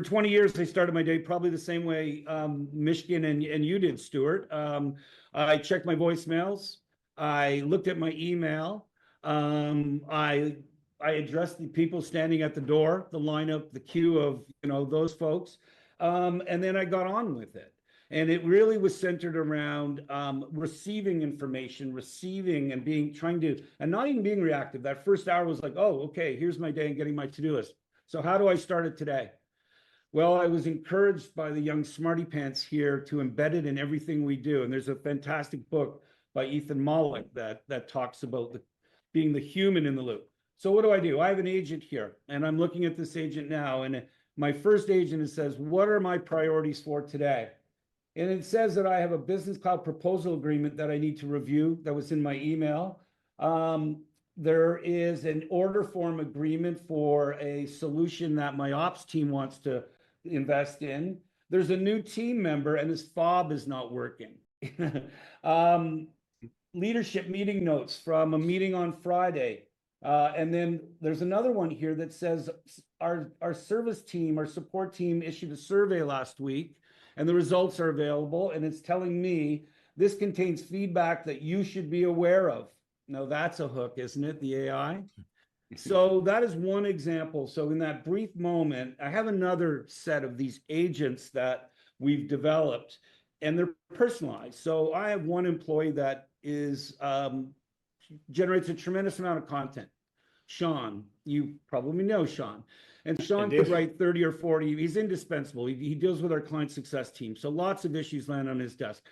20 years, I started my day probably the same way Mishkin and you did, Stuart. I checked my voicemails. I looked at my email. I addressed the people standing at the door, the lineup, the queue of those folks, and then I got on with it. And it really was centered around receiving information, receiving and and not even being reactive. That first hour was like, oh, okay, here's my day and getting my to-do list. So how do I start it today? Well, I was encouraged by the young smarty pants here to embed it in everything we do. And there's a fantastic book by Ethan Mollick that talks about being the human in the loop. So what do? I have an agent here, and I'm looking at this agent now. And my first agent, it says, what are my priorities for today? And it says that I have a business cloud proposal agreement that I need to review that was in my email. There is an order form agreement for a solution that my ops team wants to invest in. There's a new team member and his fob is not working. Leadership meeting notes from a meeting on Friday. And then there's another one here that says our service team, our support team issued a survey last week and the results are available. And it's telling me this contains feedback that you should be aware of. Now that's a hook, isn't it? The AI. So that is one example. So in that brief moment, I have another set of these agents that we've developed and they're personalized. So I have one employee that generates a tremendous amount of content. Sean, you probably know Sean. And Sean could write 30 or 40. He's indispensable. He deals with our client success team. So lots of issues land on his desk.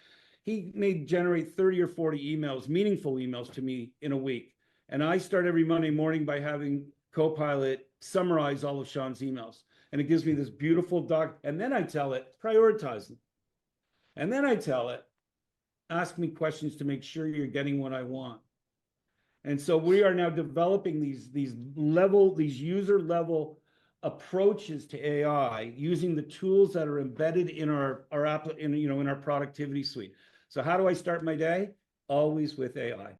He may generate 30 or 40 emails, meaningful emails to me in a week. And I start every Monday morning by having Copilot summarize all of Sean's emails. And it gives me this beautiful doc. And then I tell it, prioritize them. And then I tell it, ask me questions to make sure you're getting what I want. And so we are now developing these user level approaches to AI using the tools that are embedded in our productivity suite. So how do I start my day? Always with AI.